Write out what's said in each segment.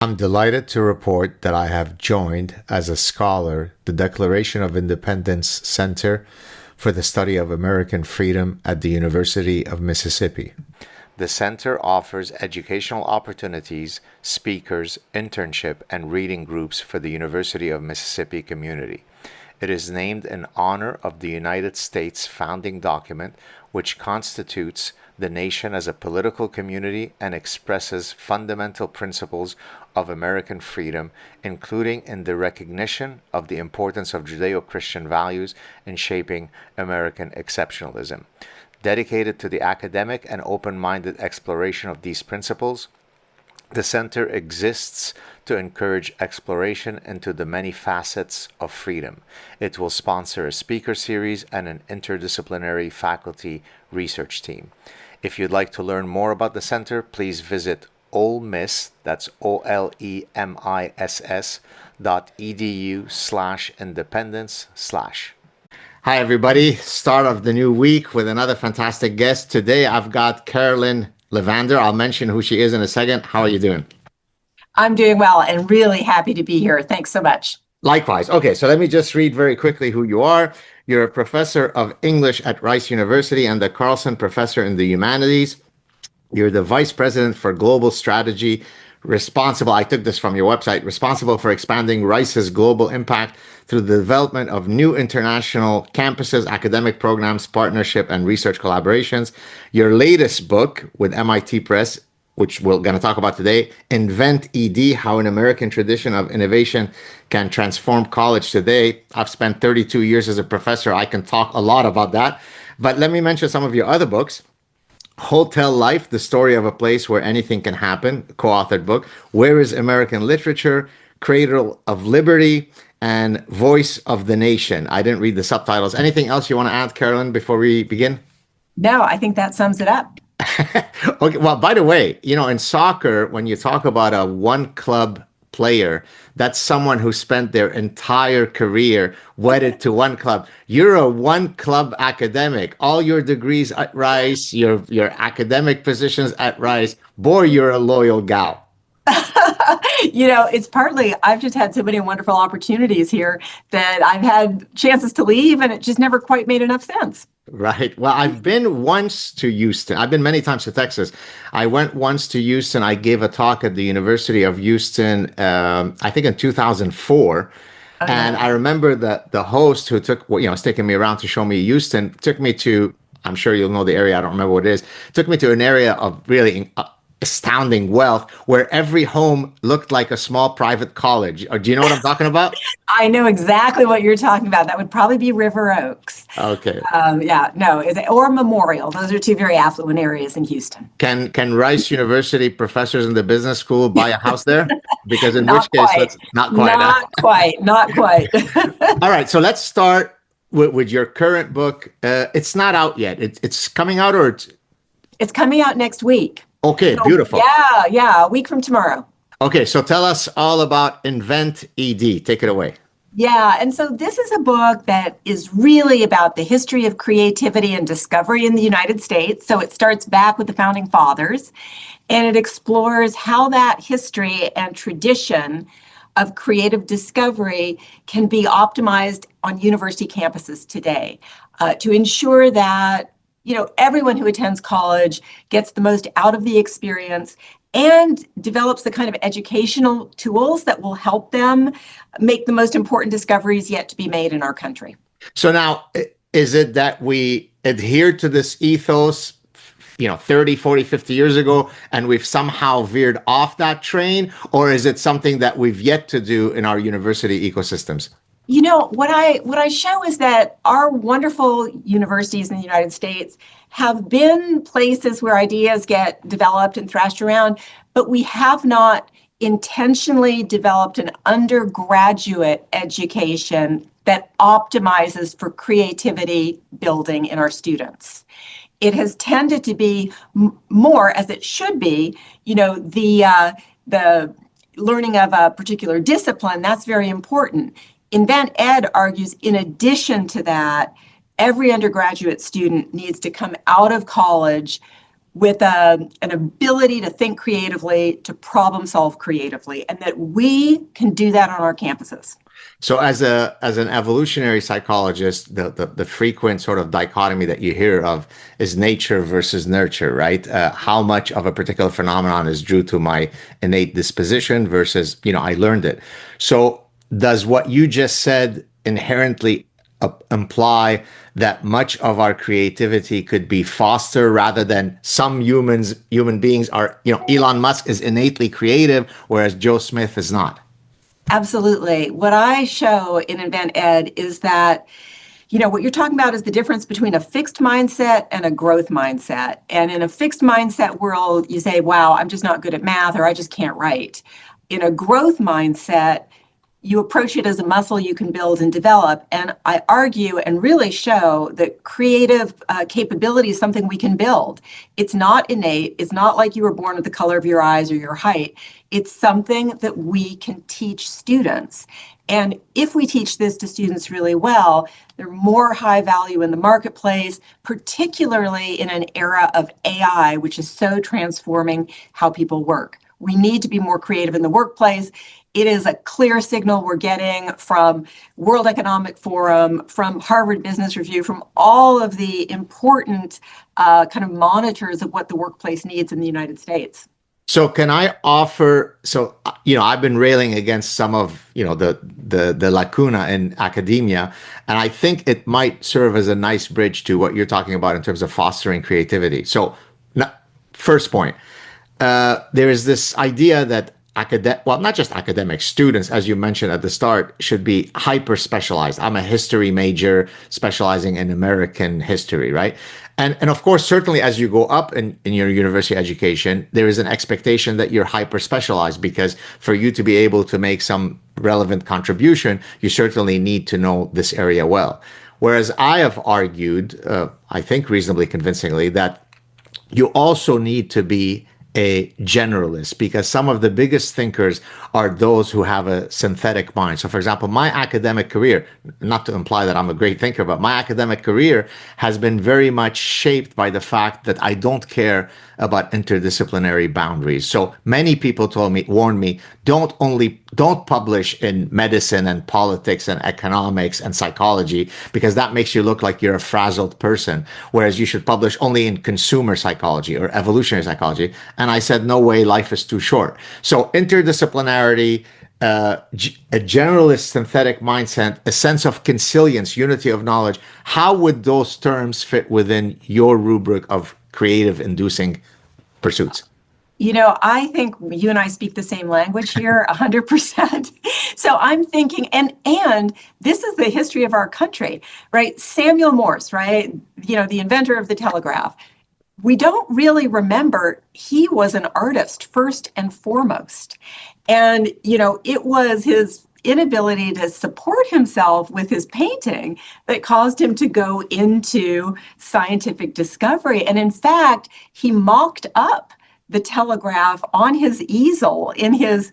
I'm delighted to report that I have joined as a scholar the Declaration of Independence Center for the Study of American Freedom at the University of Mississippi. The center offers educational opportunities, speakers, internship, and reading groups for the University of Mississippi community. It is named in honor of the United States founding document, which constitutes the nation as a political community and expresses fundamental principles of American freedom, including in the recognition of the importance of Judeo-Christian values in shaping American exceptionalism. Dedicated to the academic and open-minded exploration of these principles, the center exists to encourage exploration into the many facets of freedom. It will sponsor a speaker series and an interdisciplinary faculty research team. If you'd like to learn more about the center, please visit OleMiss, that's olemiss.edu/independence/. Hi, everybody. Start of the new week with another fantastic guest. Today, I've got Carolyn Levander. I'll mention who she is in a second. How are you doing? I'm doing well and really happy to be here. Thanks so much. Likewise. Okay, so let me just read very quickly who you are. You're a professor of English at Rice University and the Carlson Professor in the Humanities. You're the Vice President for Global Strategy, responsible, I took this from your website, responsible for expanding Rice's global impact through the development of new international campuses, academic programs, partnership, and research collaborations. Your latest book with MIT Press, which we're going to talk about today, Invent ED, How an American Tradition of Innovation Can Transform College Today. I've spent 32 years as a professor. I can talk a lot about that. But let me mention some of your other books. Hotel Life, The Story of a Place Where Anything Can Happen, co-authored book. Where is American Literature? Cradle of Liberty, and Voice of the Nation. I didn't read the subtitles. Anything else you want to add, Carolyn, before we begin? No, I think that sums it up. Okay. Well, by the way, in soccer, when you talk about a one club player, that's someone who spent their entire career wedded to one club. You're a one club academic. All your degrees at Rice, your academic positions at Rice. Boy, you're a loyal gal. It's partly I've just had so many wonderful opportunities here that I've had chances to leave, and it just never quite made enough sense. Right. Well, I've been once to Houston. I've been many times to Texas. I went once to Houston. I gave a talk at the University of Houston, I think in 2004. And I remember the host who was taking me around to show me Houston, took me to, I'm sure you'll know the area, I don't remember what it is, took me to an area of really astounding wealth where every home looked like a small private college. Do you know what I'm talking about? I know exactly what you're talking about. That would probably be River Oaks. Okay. Or Memorial. Those are two very affluent areas in Houston. Can Rice University professors in the business school buy a house there? Because in Not which case, quite. not quite. Not quite. All right. So let's start with your current book. It's not out yet. It's coming out, or It's coming out next week. Okay, So, beautiful. Yeah, a week from tomorrow. Okay, so tell us all about Invent ED. Take it away. Yeah, and so this is a book that is really about the history of creativity and discovery in the United States. So it starts back with the founding fathers, and it explores how that history and tradition of creative discovery can be optimized on university campuses today to ensure that everyone who attends college gets the most out of the experience and develops the kind of educational tools that will help them make the most important discoveries yet to be made in our country. So now, is it that we adhere to this ethos, 30, 40, 50 years ago, and we've somehow veered off that train? Or is it something that we've yet to do in our university ecosystems? What I show is that our wonderful universities in the United States have been places where ideas get developed and thrashed around, but we have not intentionally developed an undergraduate education that optimizes for creativity building in our students. It has tended to be more, as it should be, the learning of a particular discipline. That's very important. Invent Ed argues, in addition to that, every undergraduate student needs to come out of college with an ability to think creatively, to problem solve creatively, and that we can do that on our campuses. So as an evolutionary psychologist, the frequent sort of dichotomy that you hear of is nature versus nurture, right? How much of a particular phenomenon is due to my innate disposition versus, I learned it. So does what you just said inherently imply that much of our creativity could be fostered rather than some human beings are, Elon Musk is innately creative, whereas Joe Smith is not? Absolutely. What I show in Invent Ed is that, what you're talking about is the difference between a fixed mindset and a growth mindset. And in a fixed mindset world, you say, wow, I'm just not good at math, or I just can't write. In a growth mindset, you approach it as a muscle you can build and develop. And I argue and really show that creative capability is something we can build. It's not innate. It's not like you were born with the color of your eyes or your height. It's something that we can teach students. And if we teach this to students really well, they're more high value in the marketplace, particularly in an era of AI, which is so transforming how people work. We need to be more creative in the workplace. It is a clear signal we're getting from World Economic Forum, from Harvard Business Review, from all of the important kind of monitors of what the workplace needs in the United States. So can I offer, I've been railing against some of, the lacuna in academia, and I think it might serve as a nice bridge to what you're talking about in terms of fostering creativity. So first point, there is this idea that not just academic students, as you mentioned at the start, should be hyper specialized. I'm a history major specializing in American history, right? And of course, certainly as you go up in your university education, there is an expectation that you're hyper specialized, because for you to be able to make some relevant contribution, you certainly need to know this area well. Whereas I have argued, I think reasonably convincingly, that you also need to be a generalist, because some of the biggest thinkers are those who have a synthetic mind. So for example, my academic career, not to imply that I'm a great thinker, but my academic career has been very much shaped by the fact that I don't care about interdisciplinary boundaries. So many people warned me, don't publish in medicine and politics and economics and psychology, because that makes you look like you're a frazzled person, whereas you should publish only in consumer psychology or evolutionary psychology. And I said, no way, life is too short. So interdisciplinarity, a generalist synthetic mindset, a sense of consilience, unity of knowledge, how would those terms fit within your rubric of creative inducing pursuits? I think you and I speak the same language here, 100%. So I'm thinking, and this is the history of our country, right? Samuel Morse, right? The inventor of the telegraph. We don't really remember he was an artist first and foremost. And, it was his inability to support himself with his painting that caused him to go into scientific discovery. And in fact, he mocked up the telegraph on his easel in his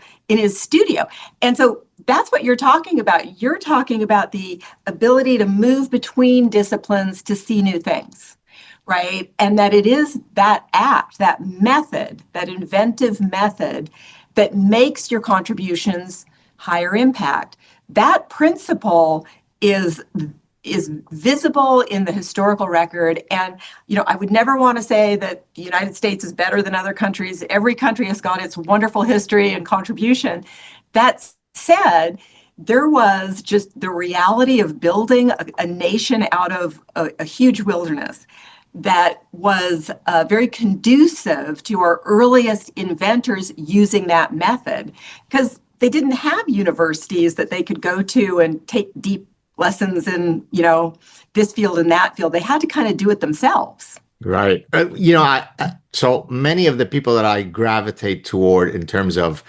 studio. And so that's what you're talking about. You're talking about the ability to move between disciplines to see new things, right? And that it is that act, that method, that inventive method that makes your contributions higher impact. That principle is visible in the historical record. And, I would never want to say that the United States is better than other countries. Every country has got its wonderful history and contribution. That said, there was just the reality of building a nation out of a huge wilderness that was very conducive to our earliest inventors using that method, because they didn't have universities that they could go to and take deep lessons in, this field and that field. They had to kind of do it themselves. Right. So many of the people that I gravitate toward in terms of,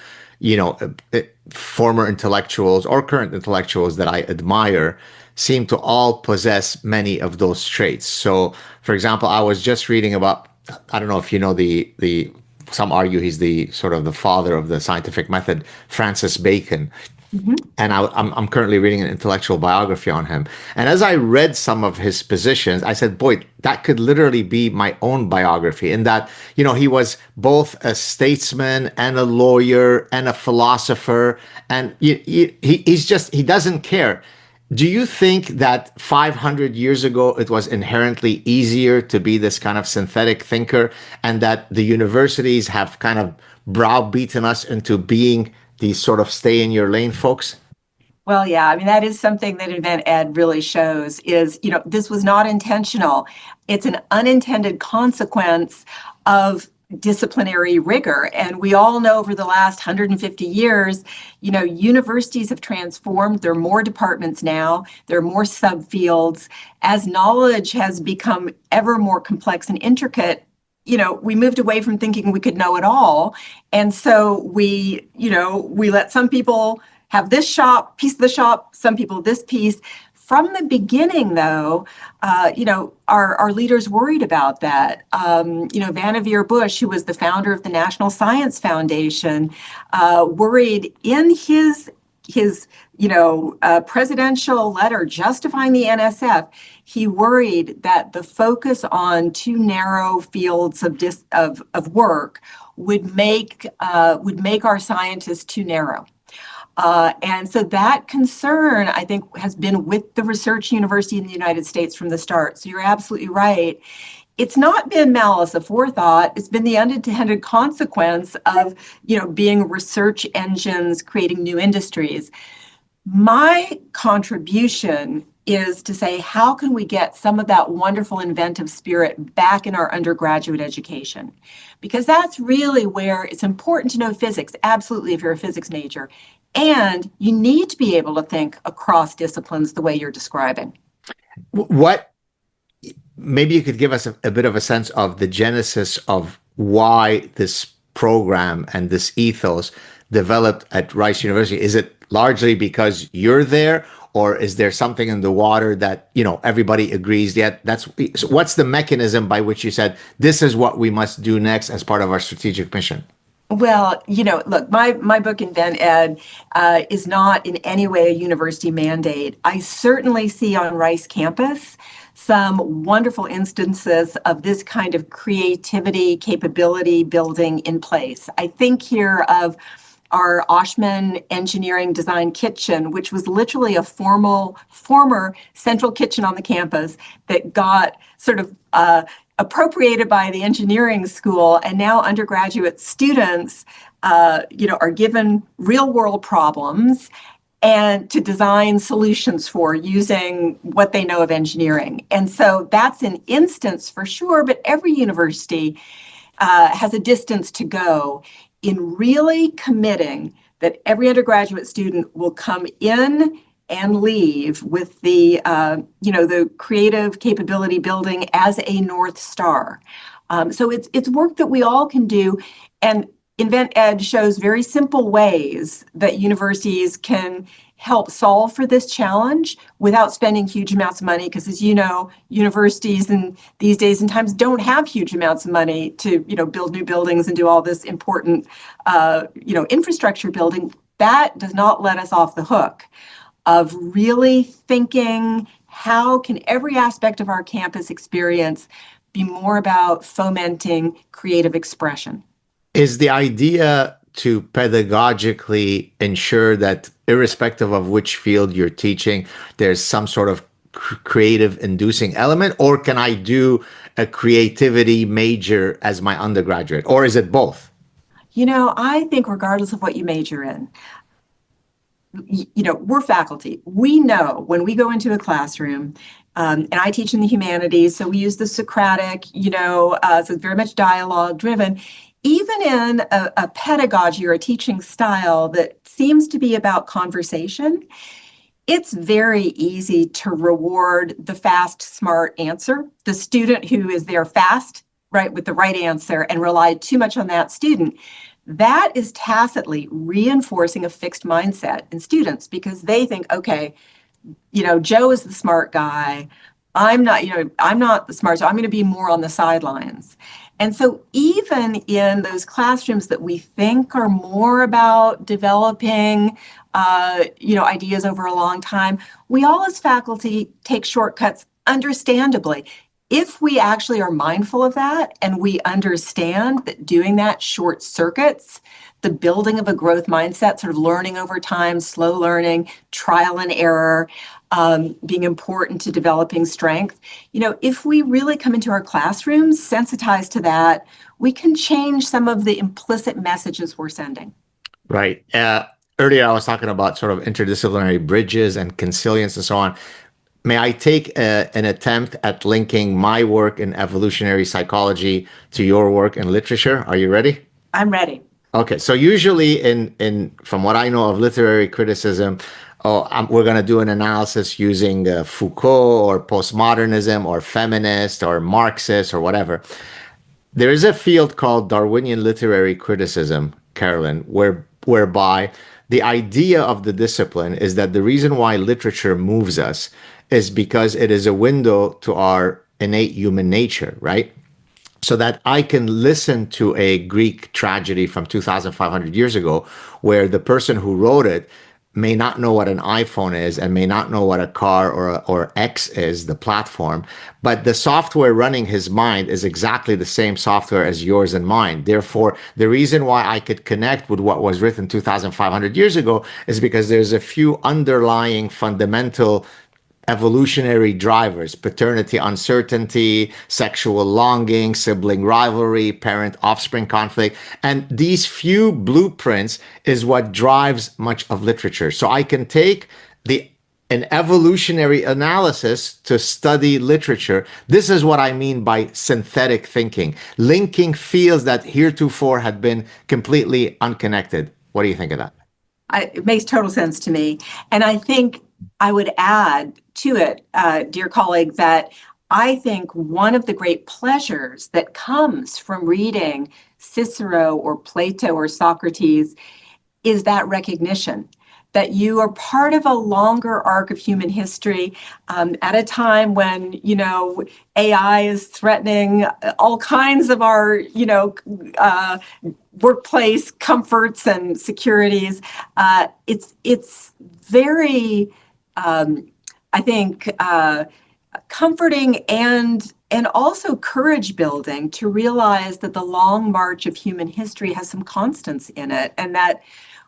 former intellectuals or current intellectuals that I admire seem to all possess many of those traits. So, for example, I was just reading about, I don't know if you know the some argue he's the sort of the father of the scientific method, Francis Bacon. Mhm. And I'm currently reading an intellectual biography on him. And as I read some of his positions, I said, boy, that could literally be my own biography, in that, he was both a statesman and a lawyer and a philosopher. And he doesn't care. Do you think that 500 years ago it was inherently easier to be this kind of synthetic thinker, and that the universities have kind of browbeaten us into being these sort of stay in your lane folks? Well, yeah, I mean, that is something that Invent Ed really shows is, this was not intentional. It's an unintended consequence of disciplinary rigor. And we all know over the last 150 years, universities have transformed. There are more departments now, there are more subfields. As knowledge has become ever more complex and intricate, we moved away from thinking we could know it all. And so we let some people have this piece of the shop, some people this piece. From the beginning, though, our leaders worried about that. Vannevar Bush, who was the founder of the National Science Foundation, worried in his presidential letter justifying the NSF. He worried that the focus on too narrow fields of work would make our scientists too narrow. And so that concern, I think, has been with the research university in the United States from the start. So you're absolutely right. It's not been malice aforethought. It's been the unintended consequence of, being research engines, creating new industries. My contribution is to say, how can we get some of that wonderful inventive spirit back in our undergraduate education? Because that's really where it's important to know physics, absolutely, if you're a physics major. And you need to be able to think across disciplines the way you're describing. What, maybe you could give us a bit of a sense of the genesis of why this program and this ethos developed at Rice University. Is it largely because you're there, or is there something in the water that everybody agrees? Yet so what's the mechanism by which you said this is what we must do next as part of our strategic mission? Well, look, my book, Invent Ed, is not in any way a university mandate. I certainly see on Rice campus some wonderful instances of this kind of creativity, capability building in place. I think here of our Oshman Engineering Design Kitchen, which was literally a former central kitchen on the campus that got sort of appropriated by the engineering school, and now undergraduate students, are given real world problems and to design solutions for using what they know of engineering. And so that's an instance for sure, but every university has a distance to go in really committing that every undergraduate student will come in and leave with the creative capability building as a North Star. So it's work that we all can do, and Invent Ed shows very simple ways that universities can help solve for this challenge without spending huge amounts of money, because as you know, universities in these days and times don't have huge amounts of money to build new buildings and do all this important infrastructure building. That does not let us off the hook of really thinking, how can every aspect of our campus experience be more about fomenting creative expression? Is the idea to pedagogically ensure that irrespective of which field you're teaching, there's some sort of creative inducing element, or can I do a creativity major as my undergraduate, or is it both? I think regardless of what you major in, we're faculty. We know when we go into a classroom, and I teach in the humanities, so we use the Socratic, so it's very much dialogue driven. Even in a pedagogy or a teaching style that seems to be about conversation, it's very easy to reward the fast, smart answer, the student who is there fast, right, with the right answer, and relied too much on that student. That is tacitly reinforcing a fixed mindset in students, because they think, okay, Joe is the smart guy. I'm not the smart, so I'm going to be more on the sidelines. And so even in those classrooms that we think are more about developing ideas over a long time, we all as faculty take shortcuts, understandably. If we actually are mindful of that and we understand that doing that short circuits the building of a growth mindset, sort of learning over time, slow learning, trial and error, being important to developing strength. If we really come into our classrooms sensitized to that, we can change some of the implicit messages we're sending. Right. Earlier, I was talking about sort of interdisciplinary bridges and consilience and so on. May I take an attempt at linking my work in evolutionary psychology to your work in literature? Are you ready? I'm ready. Okay, so usually in from what I know of literary criticism, we're going to do an analysis using Foucault or postmodernism or feminist or Marxist or whatever. There is a field called Darwinian literary criticism, Carolyn, whereby the idea of the discipline is that the reason why literature moves us is because it is a window to our innate human nature, right? So that I can listen to a Greek tragedy from 2,500 years ago, where the person who wrote it may not know what an iPhone is and may not know what a car or X is, the platform, but the software running his mind is exactly the same software as yours and mine. Therefore, the reason why I could connect with what was written 2,500 years ago is because there's a few underlying fundamental evolutionary drivers: paternity uncertainty, sexual longing, sibling rivalry, parent offspring conflict. And these few blueprints is what drives much of literature. So I can take an evolutionary analysis to study literature. This is what I mean by synthetic thinking, linking fields that heretofore had been completely unconnected. What do you think of that? It makes total sense to me. And I think I would add to it, dear colleague, that I think one of the great pleasures that comes from reading Cicero or Plato or Socrates is that recognition that you are part of a longer arc of human history at a time when, AI is threatening all kinds of our, workplace comforts and securities. It's very, I think, comforting and also courage building to realize that the long march of human history has some constants in it, and that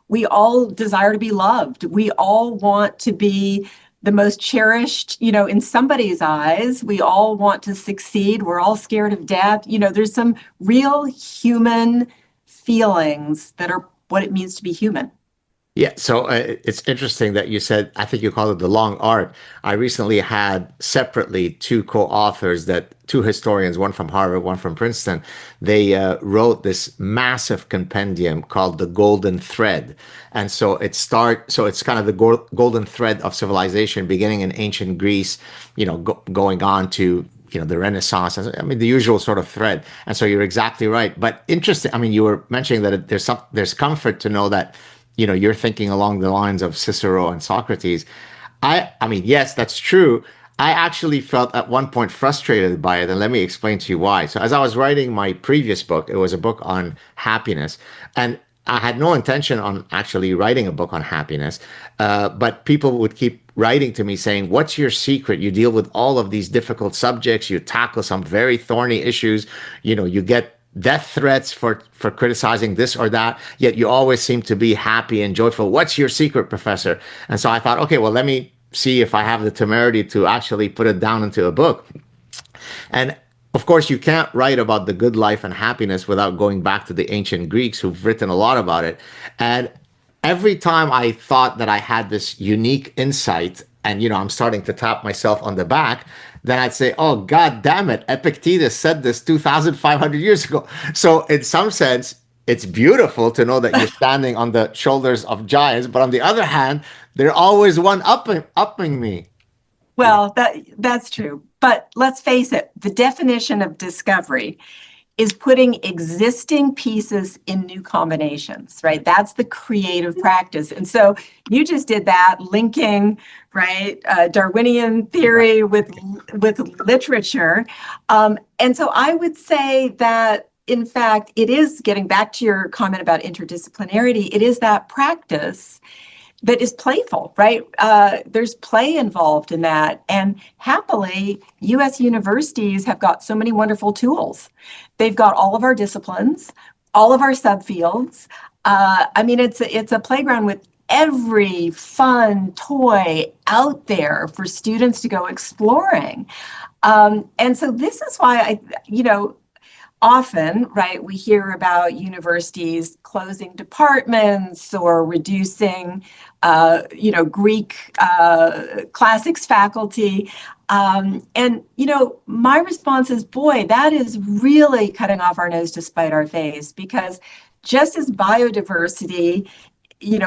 we all desire to be loved. We all want to be the most cherished, in somebody's eyes. We all want to succeed. We're all scared of death. There's some real human feelings that are what it means to be human. Yeah, so it's interesting that you said, I think you called it the long arc. I recently had separately two co-authors, two historians, one from Harvard, one from Princeton. They wrote this massive compendium called The Golden Thread. And so it's kind of the golden thread of civilization, beginning in ancient Greece, going on to the Renaissance. I mean, the usual sort of thread. And so you're exactly right. But interesting. I mean, you were mentioning that there's comfort to know that you're thinking along the lines of Cicero and Socrates. I mean, yes, that's true. I actually felt at one point frustrated by it, and let me explain to you why. So as I was writing my previous book, it was a book on happiness, and I had no intention on actually writing a book on happiness, but people would keep writing to me saying, "What's your secret? You deal with all of these difficult subjects. You tackle some very thorny issues. You get death threats for criticizing this or that, yet you always seem to be happy and joyful. What's your secret, professor?" And so I thought, okay, well, let me see if I have the temerity to actually put it down into a book. And of course, you can't write about the good life and happiness without going back to the ancient Greeks who've written a lot about it. And every time I thought that I had this unique insight and, I'm starting to tap myself on the back, then I'd say, oh, God damn it, Epictetus said this 2,500 years ago. So in some sense, it's beautiful to know that you're standing on the shoulders of giants. But on the other hand, they're always upping me. Well, that's true. But let's face it, the definition of discovery is putting existing pieces in new combinations, right? That's the creative practice. And so you just did that, linking, right, Darwinian theory with literature. And so I would say that, in fact, it is, getting back to your comment about interdisciplinarity, it is that practice that is playful, right? There's play involved in that. And happily, US universities have got so many wonderful tools. They've got all of our disciplines, all of our subfields. I mean, it's a playground with every fun toy out there for students to go exploring. And so this is why often, right, we hear about universities closing departments or reducing, Greek classics faculty. My response is, boy, that is really cutting off our nose to spite our face, because just as biodiversity,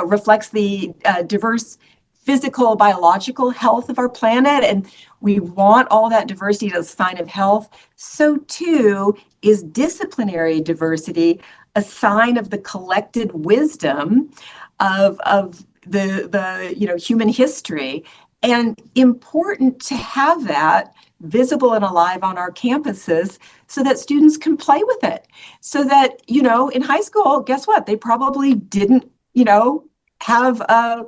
reflects the diverse physical, biological health of our planet, and we want all that diversity as a sign of health, so too is disciplinary diversity a sign of the collected wisdom of the human history, and important to have that visible and alive on our campuses so that students can play with it. So that, in high school, guess what? They probably didn't, have an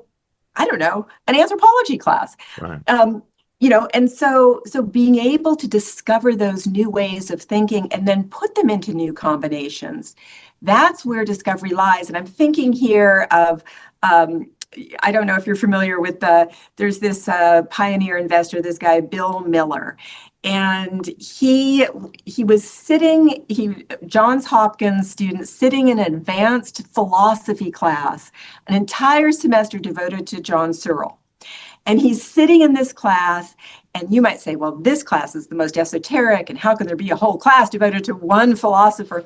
anthropology class. Right. And so being able to discover those new ways of thinking and then put them into new combinations, that's where discovery lies. And I'm thinking here of, I don't know if you're familiar with there's this pioneer investor, this guy, Bill Miller. And he was Johns Hopkins student, sitting in an advanced philosophy class, an entire semester devoted to John Searle. And he's sitting in this class, and you might say, well, this class is the most esoteric, and how can there be a whole class devoted to one philosopher?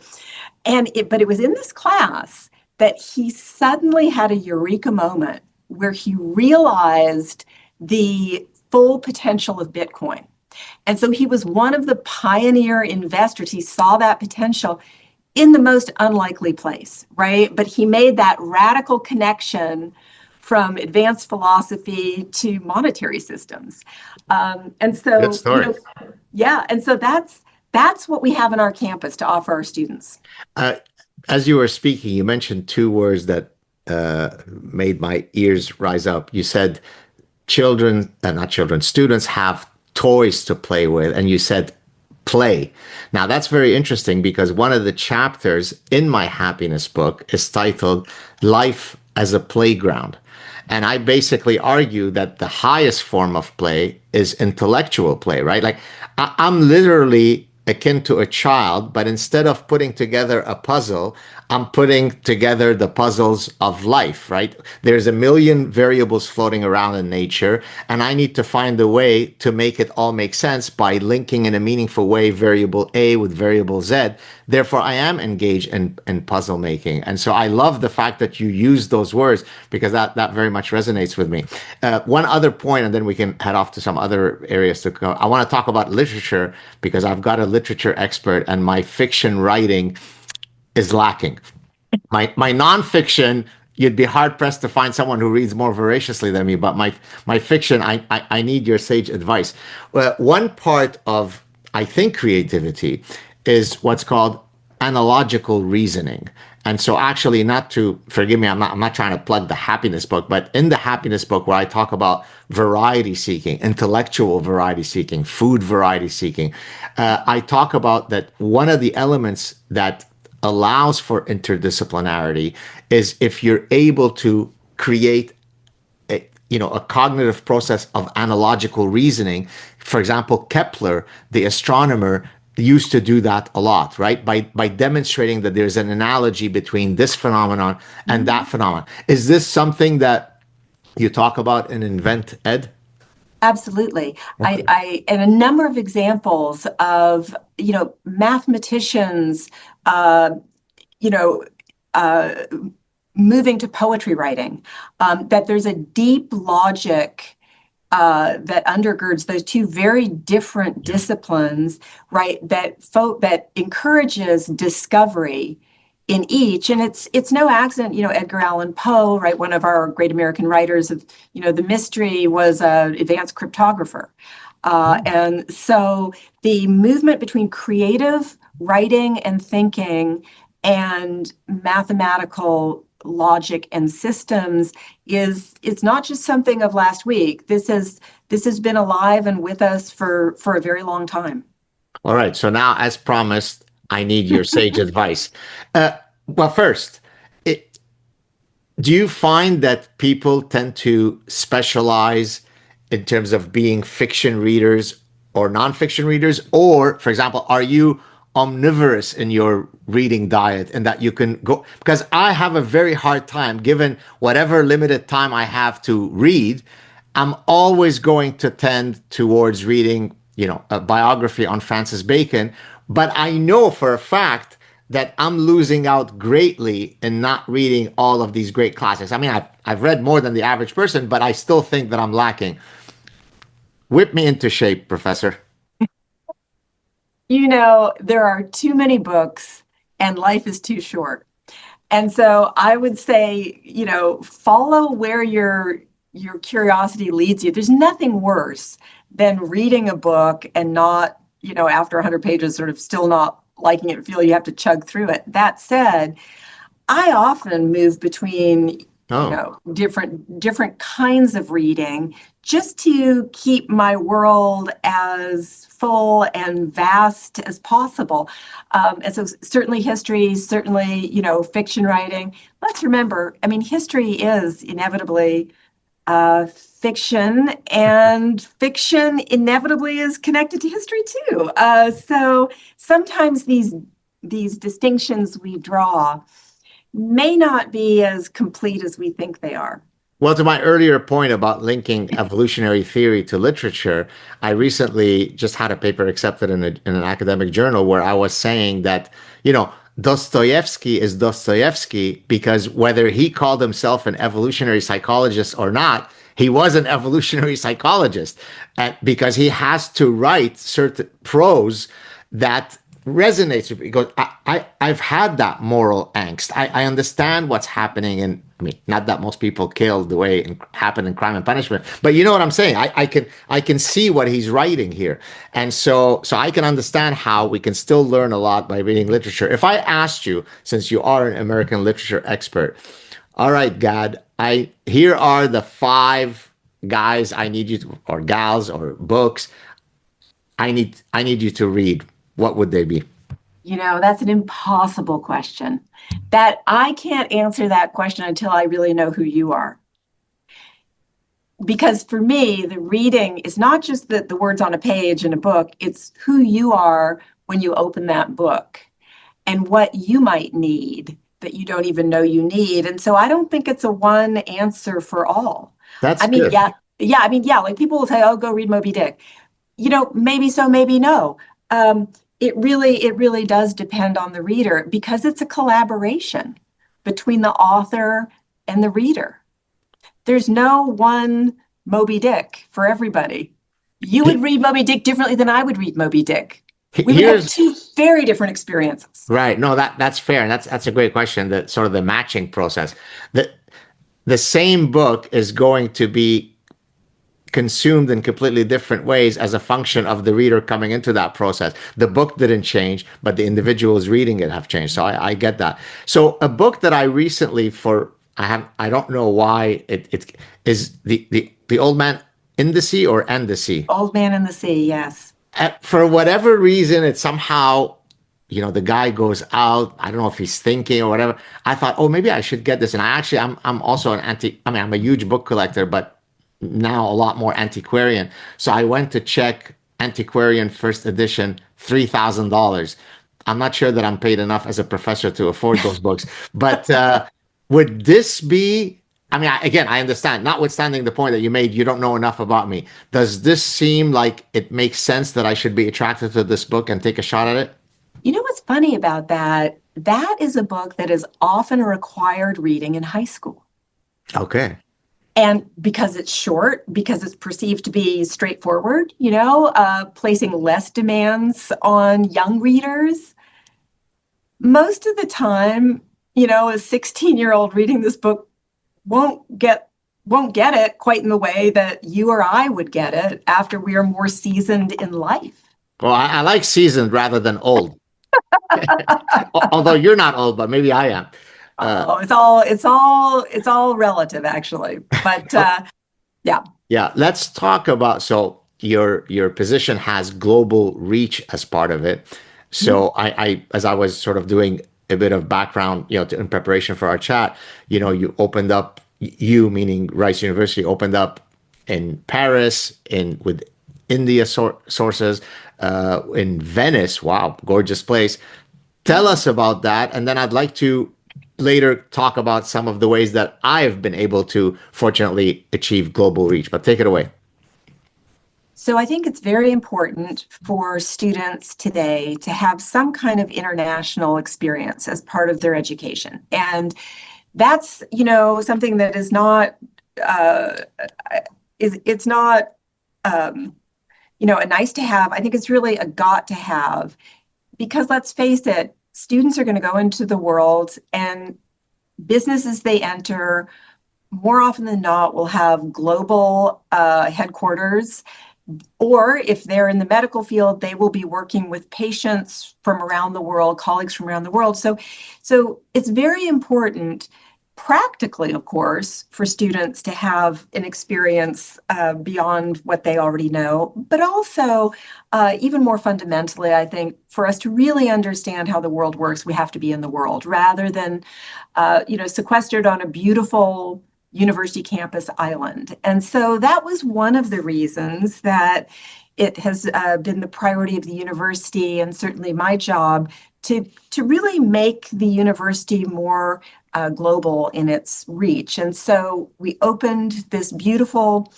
But it was in this class that he suddenly had a eureka moment where he realized the full potential of Bitcoin. And so he was one of the pioneer investors. He saw that potential in the most unlikely place, right? But he made that radical connection from advanced philosophy to monetary systems. And so, Good story. And so that's what we have in our campus to offer our students. As you were speaking, you mentioned two words that made my ears rise up. You said students have toys to play with, and you said play. Now that's very interesting, because one of the chapters in my happiness book is titled Life as a Playground. And I basically argue that the highest form of play is intellectual play, right? Like I'm literally akin to a child, but instead of putting together a puzzle, I'm putting together the puzzles of life, right? There's a million variables floating around in nature, and I need to find a way to make it all make sense by linking in a meaningful way variable A with variable Z. Therefore, I am engaged in puzzle making. And so I love the fact that you use those words, because that very much resonates with me. One other point, and then we can head off to some other areas to go. I want to talk about literature, because I've got a literature expert, and my fiction writing is lacking. My nonfiction, you'd be hard pressed to find someone who reads more voraciously than me. But my fiction, I need your sage advice. Well, one part of, I think, creativity is what's called analogical reasoning. And so actually, not to, forgive me, I'm not trying to plug the happiness book, but in the happiness book, where I talk about variety seeking, intellectual variety seeking, food variety seeking, I talk about that one of the elements that allows for interdisciplinarity is if you're able to create a cognitive process of analogical reasoning. For example, Kepler, the astronomer, used to do that a lot, right? By demonstrating that there's an analogy between this phenomenon and that phenomenon. Is this something that you talk about in Invent Ed? Absolutely. Okay. I and a number of examples of, mathematicians, moving to poetry writing, that there's a deep logic that undergirds those two very different disciplines, right? That encourages discovery in each, and it's no accident. Edgar Allan Poe, right? One of our great American writers of the mystery, was an advanced cryptographer, and so the movement between creative writing and thinking and mathematical logic and systems is it's not just something of last week. This has been alive and with us for a very long time. All right. So now, as promised, I need your sage advice. Uh, well, first, it, do you find that people tend to specialize in terms of being fiction readers or nonfiction readers? Or, for example, are you omnivorous in your reading diet and that you can go? Because I have a very hard time, given whatever limited time I have to read, I'm always going to tend towards reading, a biography on Francis Bacon. But I know for a fact that I'm losing out greatly in not reading all of these great classics. I mean, I've read more than the average person, but I still think that I'm lacking. Whip me into shape, Professor. There are too many books and life is too short. And so I would say, follow where your curiosity leads you. There's nothing worse than reading a book and not, after 100 pages, sort of still not liking it, feel you have to chug through it. That said, I often move between, Oh, different kinds of reading just to keep my world as full and vast as possible. And so certainly history, certainly, fiction writing. Let's remember, I mean, history is inevitably fiction, and fiction inevitably is connected to history too. So sometimes these distinctions we draw may not be as complete as we think they are. well, to my earlier point about linking evolutionary theory to literature, I recently just had a paper accepted in an academic journal where I was saying that, Dostoevsky is Dostoevsky because whether he called himself an evolutionary psychologist or not, he was an evolutionary psychologist, because he has to write certain prose that resonates with me because I've had that moral angst. I understand what's happening, and I mean, not that most people kill the way it happened in Crime and Punishment, but you know what I'm saying. I can see what he's writing here, and so I can understand how we can still learn a lot by reading literature. If I asked you, since you are an American literature expert, all right, Gad, I here are the five guys I need you to, or gals, or books I need you to read. What would they be? That's an impossible question. That I can't answer that question until I really know who you are. Because for me, the reading is not just the words on a page in a book, it's who you are when you open that book and what you might need that you don't even know you need. And so I don't think it's a one answer for all. That's I mean, good. yeah, like people will say, oh, go read Moby Dick. Maybe so, maybe no. It really does depend on the reader because it's a collaboration between the author and the reader. There's no one Moby Dick for everybody. You would read Moby Dick differently than I would read Moby Dick. We would have Here's two very different experiences. right. No, that's fair, and that's a great question. That sort of the matching process. The same book is going to be consumed in completely different ways as a function of the reader coming into that process. The book didn't change, but the individuals reading it have changed. So I get that. So a book that I recently I don't know why it is the Old Man in the Sea or and the Sea. Old Man in the Sea, yes. For whatever reason, it somehow, the guy goes out. I don't know if he's thinking or whatever. I thought, oh, maybe I should get this. And I'm also I'm a huge book collector, but now a lot more antiquarian. So I went to check antiquarian first edition, $3,000. I'm not sure that I'm paid enough as a professor to afford those books, but would this be? I mean, again, I understand. Notwithstanding the point that you made, you don't know enough about me. Does this seem like it makes sense that I should be attracted to this book and take a shot at it? What's funny about that? That is a book that is often a required reading in high school. Okay. And because it's short, because it's perceived to be straightforward, placing less demands on young readers. Most of the time, a 16-year-old reading this book won't get it quite in the way that you or I would get it after we are more seasoned in life. Well, I like seasoned rather than old. Although you're not old, but maybe I am. Oh, it's all relative, actually. But yeah. Yeah, let's talk about, so your position has global reach as part of it. So I as I was sort of doing a bit of background, in preparation for our chat, you opened up, you meaning Rice University, opened up in Paris, in with India sources, in Venice. Wow, gorgeous place. Tell us about that, and then I'd like to later talk about some of the ways that I've been able to fortunately achieve global reach. But take it away. So I think it's very important for students today to have some kind of international experience as part of their education. And that's, something that is not, it's not, a nice to have. I think it's really a got to have, because let's face it, students are going to go into the world, and businesses they enter more often than not will have global headquarters, or if they're in the medical field, they will be working with patients from around the world, colleagues from around the world. So it's very important, practically, of course, for students to have an experience beyond what they already know, but also even more fundamentally, I think, for us to really understand how the world works, we have to be in the world rather than, sequestered on a beautiful university campus island. And so that was one of the reasons that it has been the priority of the university, and certainly my job, to really make the university more global in its reach. And so we opened this beautiful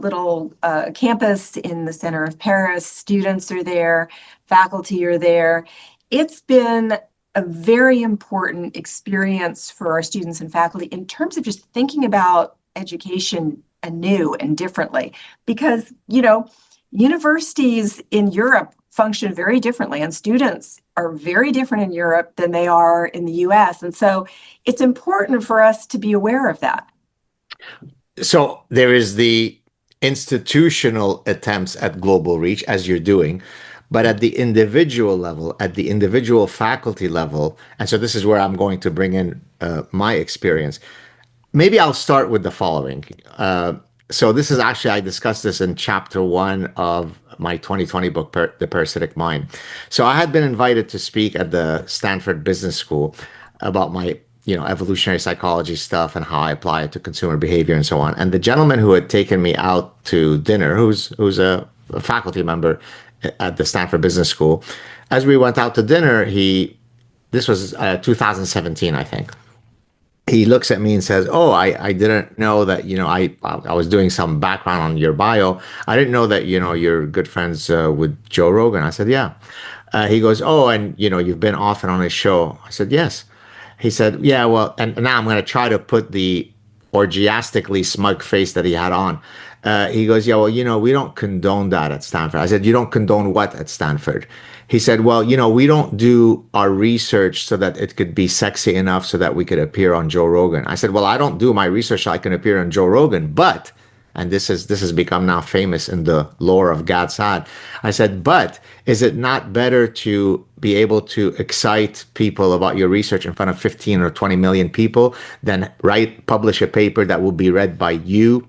little campus in the center of Paris. Students are there, faculty are there. It's been a very important experience for our students and faculty in terms of just thinking about education anew and differently, because, universities in Europe function very differently, and students are very different in Europe than they are in the US. And so it's important for us to be aware of that. So there is the institutional attempts at global reach, as you're doing, but at the individual level, at the individual faculty level, and so this is where I'm going to bring in my experience. Maybe I'll start with the following. So this is actually, I discussed this in chapter 1 of my 2020 book, The Parasitic Mind. So I had been invited to speak at the Stanford Business School about my evolutionary psychology stuff and how I apply it to consumer behavior and so on. And the gentleman who had taken me out to dinner, who's a faculty member at the Stanford Business School, as we went out to dinner, this was 2017, I think. He looks at me and says, "Oh, I didn't know that, I was doing some background on your bio. I didn't know that, you're good friends with Joe Rogan." I said, "Yeah." He goes, "Oh, and, you've been often on his show." I said, "Yes." He said, "Yeah, well," and now I'm going to try to put the orgiastically smug face that he had on. He goes, "Yeah, well, we don't condone that at Stanford." I said, "You don't condone what at Stanford?" He said, "Well, we don't do our research so that it could be sexy enough so that we could appear on Joe Rogan." I said, "Well, I don't do my research so I can appear on Joe Rogan, but," and this has become now famous in the lore of Gad Saad. I said, "But is it not better to be able to excite people about your research in front of 15 or 20 million people than publish a paper that will be read by you,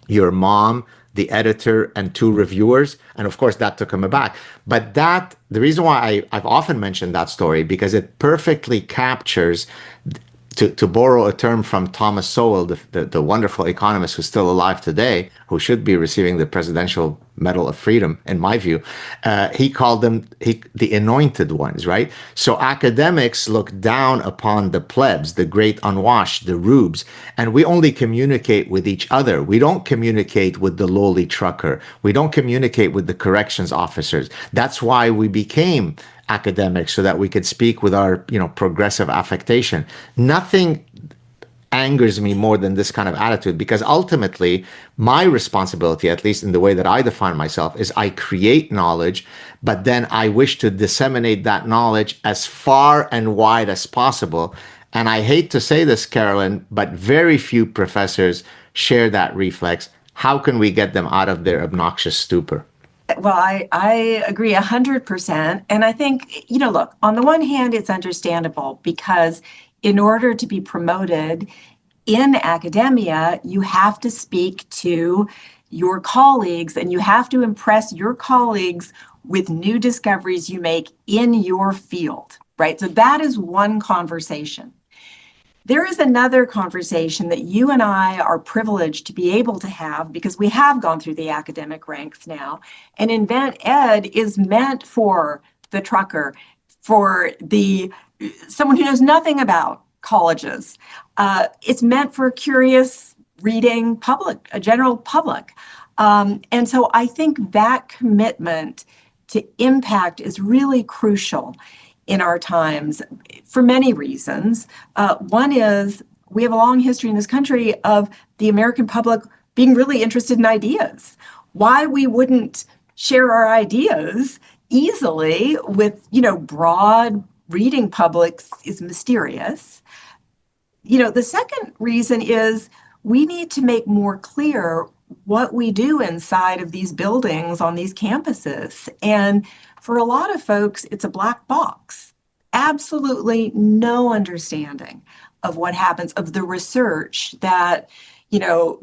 your mom, the editor, and 2 reviewers?" And of course, that took him aback. But the reason why I've often mentioned that story, because it perfectly captures, to borrow a term from Thomas Sowell, the wonderful economist who's still alive today, who should be receiving the Presidential Medal of Freedom, in my view. He called them the anointed ones, right? So academics look down upon the plebs, the great unwashed, the rubes, and we only communicate with each other. We don't communicate with the lowly trucker. We don't communicate with the corrections officers. That's why we became academics, so that we could speak with our progressive affectation. Nothing angers me more than this kind of attitude, because ultimately my responsibility, at least in the way that I define myself, is I create knowledge, but then I wish to disseminate that knowledge as far and wide as possible. And I hate to say this, Carolyn, but very few professors share that reflex. How can we get them out of their obnoxious stupor? Well, I agree 100%. And I think, look, on the one hand, it's understandable because in order to be promoted in academia, you have to speak to your colleagues and you have to impress your colleagues with new discoveries you make in your field, right? So that is one conversation. There is another conversation that you and I are privileged to be able to have because we have gone through the academic ranks now. And Invent Ed is meant for the trucker, for someone who knows nothing about colleges. It's meant for a curious reading public, a general public. And so I think that commitment to impact is really crucial in our times for many reasons. One is we have a long history in this country of the American public being really interested in ideas. Why we wouldn't share our ideas easily with, broad reading publics is mysterious. The second reason is we need to make more clear what we do inside of these buildings on these campuses. And for a lot of folks, it's a black box. Absolutely no understanding of what happens, of the research that,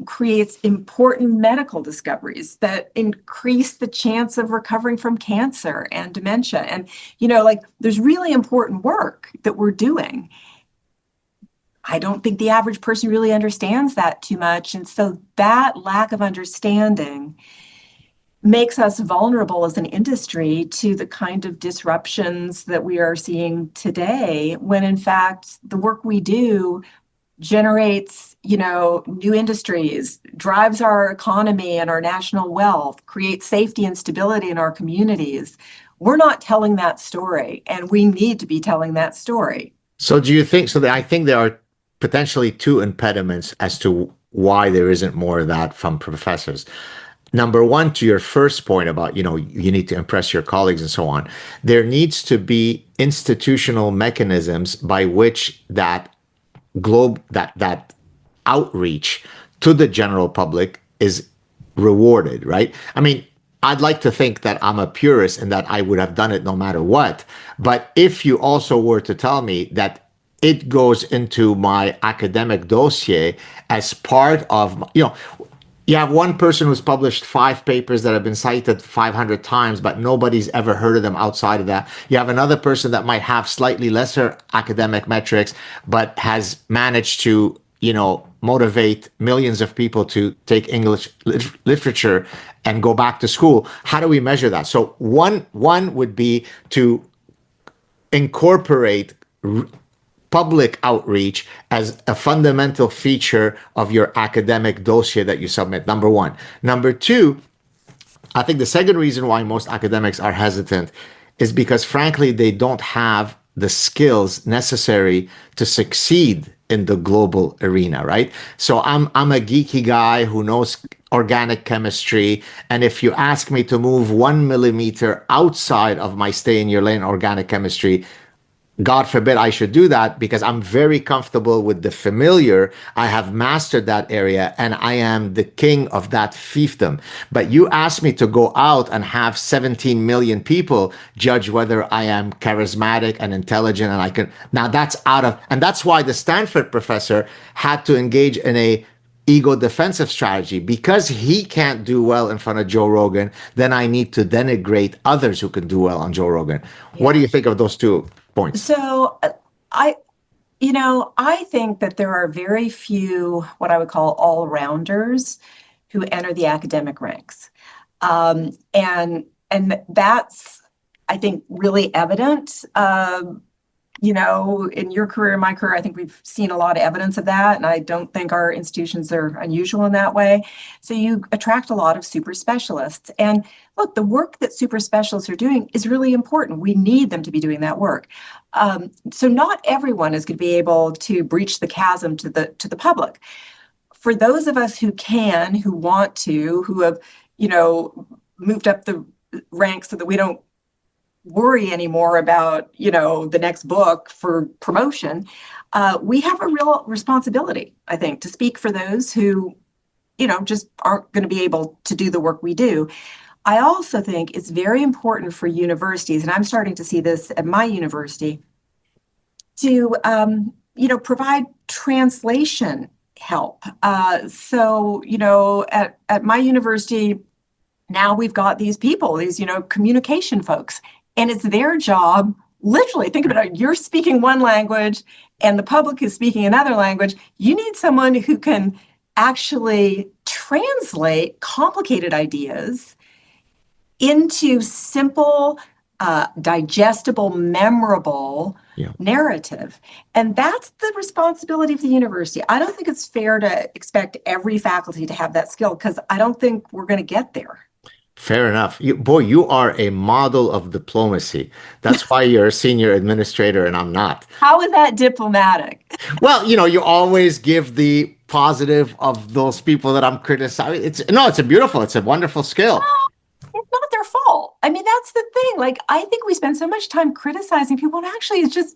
creates important medical discoveries that increase the chance of recovering from cancer and dementia. And, there's really important work that we're doing. I don't think the average person really understands that too much. And so that lack of understanding makes us vulnerable as an industry to the kind of disruptions that we are seeing today, when in fact the work we do generates, new industries, drives our economy and our national wealth, creates safety and stability in our communities. We're not telling that story, and we need to be telling that story. So do you think, I think there are potentially two impediments as to why there isn't more of that from professors. Number one, to your first point about, you need to impress your colleagues and so on, there needs to be institutional mechanisms by which that that outreach to the general public is rewarded, right? I mean, I'd like to think that I'm a purist and that I would have done it no matter what. But if you also were to tell me that it goes into my academic dossier as part of, you have one person who's published 5 papers that have been cited 500 times, but nobody's ever heard of them outside of that. You have another person that might have slightly lesser academic metrics, but has managed to, motivate millions of people to take English literature and go back to school. How do we measure that? So one would be to incorporate public outreach as a fundamental feature of your academic dossier that you submit. Number one. Number two, I think the second reason why most academics are hesitant is because, frankly, they don't have the skills necessary to succeed in the global arena, right? So I'm a geeky guy who knows organic chemistry, and if you ask me to move 1 millimeter outside of my stay in your lane organic chemistry, God forbid I should do that, because I'm very comfortable with the familiar. I have mastered that area and I am the king of that fiefdom. But you ask me to go out and have 17 million people judge whether I am charismatic and intelligent and I can. Now that's and that's why the Stanford professor had to engage in a ego defensive strategy. Because he can't do well in front of Joe Rogan, then I need to denigrate others who can do well on Joe Rogan. Yeah. What do you think of those two points? So I think that there are very few what I would call all-rounders who enter the academic ranks. And that's, I think, really evident in your career, in my career, I think we've seen a lot of evidence of that. And I don't think our institutions are unusual in that way. So you attract a lot of super specialists. And look, the work that super specialists are doing is really important. We need them to be doing that work. So not everyone is going to be able to breach the chasm to the public. For those of us who can, who want to, who have, moved up the ranks so that we don't worry anymore about the next book for promotion, we have a real responsibility, I think, to speak for those who just aren't going to be able to do the work we do. I also think it's very important for universities, and I'm starting to see this at my university, to provide translation help. So at my university now, we've got these people, these communication folks. And it's their job, literally, think about it, you're speaking one language and the public is speaking another language. You need someone who can actually translate complicated ideas into simple, digestible, memorable narrative. And that's the responsibility of the university. I don't think it's fair to expect every faculty to have that skill, because I don't think we're going to get there. Fair enough. You are a model of diplomacy. That's why you're a senior administrator and I'm not. How is that diplomatic? Well, you always give the positive of those people that I'm criticizing. It's a wonderful skill. It's not their fault. I mean, that's the thing. Like, I think we spend so much time criticizing people, and actually it's just,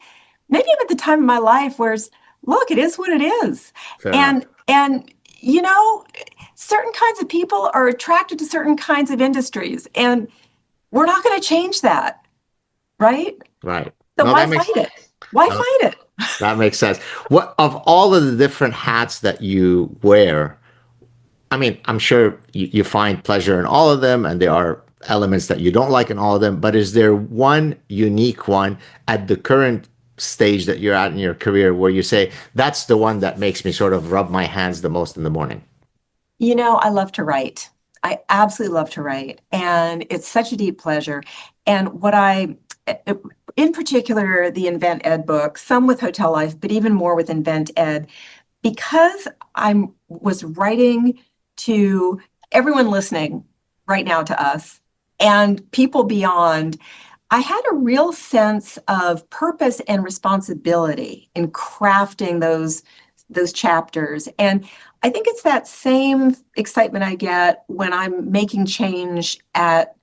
maybe I'm at the time of my life where it's, look, it is what it is. Fair and certain kinds of people are attracted to certain kinds of industries, and we're not going to change that, right? Right. So why fight it? Why fight it? That makes sense. What of all of the different hats that you wear, I mean, I'm sure you find pleasure in all of them, and there are elements that you don't like in all of them, but is there one unique one at the current stage that you're at in your career where you say, that's the one that makes me sort of rub my hands the most in the morning? I love to write. I absolutely love to write. And it's such a deep pleasure. And in particular, the Invent Ed book, some with Hotel Life, but even more with Invent Ed, because I was writing to everyone listening right now to us and people beyond, I had a real sense of purpose and responsibility in crafting those chapters. And I think it's that same excitement I get when I'm making change at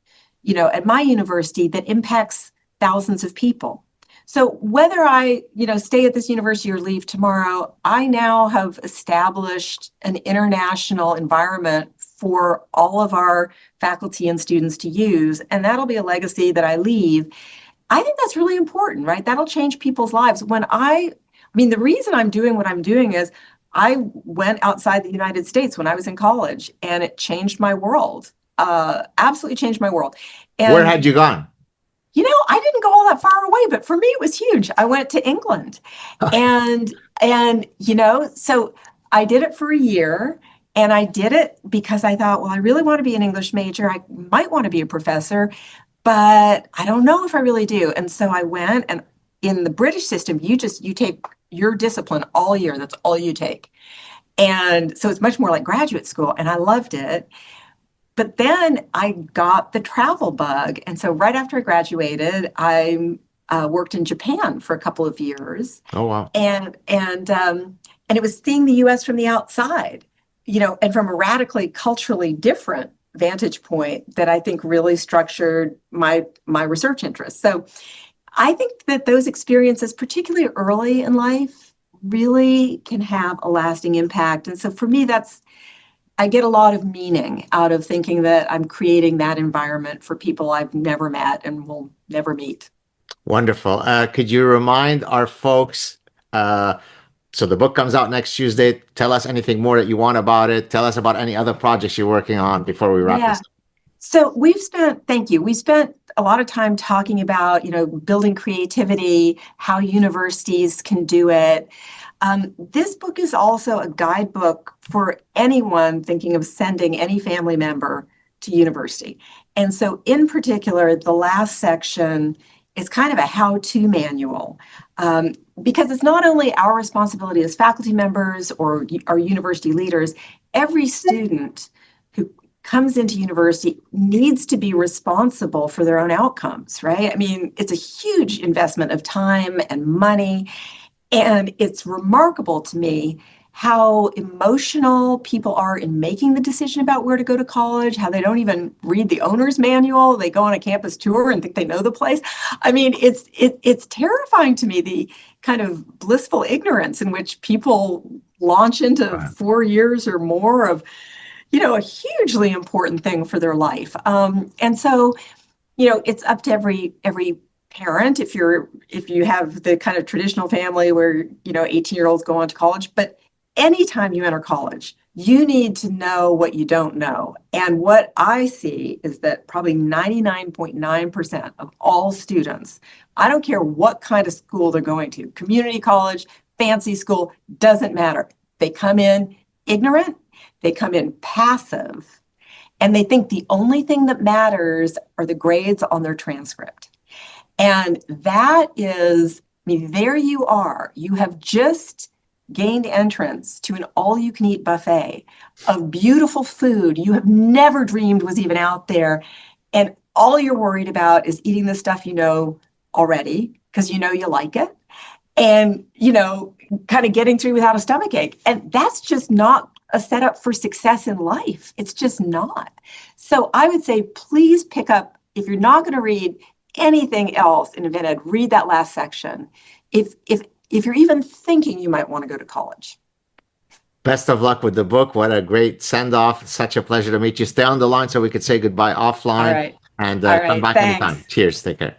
my university that impacts thousands of people. So whether I, stay at this university or leave tomorrow, I now have established an international environment for all of our faculty and students to use, and that'll be a legacy that I leave. I think that's really important, right? That'll change people's lives. The reason I'm doing what I'm doing is I went outside the United States when I was in college, and it changed my world. Absolutely changed my world. And where had you gone? I didn't go all that far away, but for me, it was huge. I went to England, and so I did it for a year, and I did it because I thought, well, I really want to be an English major. I might want to be a professor, but I don't know if I really do. And so I went, and in the British system, you take your discipline all year. That's all you take. And so it's much more like graduate school, and I loved it. But then I got the travel bug. And so right after I graduated, I worked in Japan for a couple of years. Oh, wow. And it was seeing the US from the outside, and from a radically culturally different vantage point that I think really structured my research interests. So I think that those experiences, particularly early in life, really can have a lasting impact. And so for me, I get a lot of meaning out of thinking that I'm creating that environment for people I've never met and will never meet. Wonderful. Could you remind our folks, so the book comes out next Tuesday. Tell us anything more that you want about it. Tell us about any other projects you're working on before we wrap this up. So we spent a lot of time talking about, building creativity, how universities can do it. This book is also a guidebook for anyone thinking of sending any family member to university. And so in particular, the last section it's kind of a how-to manual, because it's not only our responsibility as faculty members or our university leaders. Every student who comes into university needs to be responsible for their own outcomes, right? I mean, it's a huge investment of time and money, and it's remarkable to me how emotional people are in making the decision about where to go to college, how they don't even read the owner's manual. They go on a campus tour and think they know the place. I mean, it's terrifying to me, the kind of blissful ignorance in which people launch into Right. 4 years or more of, a hugely important thing for their life. And so, it's up to every parent, if you have the kind of traditional family where 18-year-olds go on to college. But anytime you enter college, you need to know what you don't know. And what I see is that probably 99.9% of all students, I don't care what kind of school they're going to, community college, fancy school, doesn't matter. They come in ignorant, they come in passive, and they think the only thing that matters are the grades on their transcript. And that is, I mean, there you are. You have just gained entrance to an all-you-can-eat buffet of beautiful food you have never dreamed was even out there. And all you're worried about is eating the stuff you know already, because you like it. And, kind of getting through without a stomach ache. And that's just not a setup for success in life. It's just not. So I would say, please pick up, if you're not going to read anything else in Invented, read that last section. If you're even thinking you might want to go to college. Best of luck with the book. What a great send off. Such a pleasure to meet you. Stay on the line so we could say goodbye offline. All right. And All come right. back anytime. Thanks. Cheers. Take care.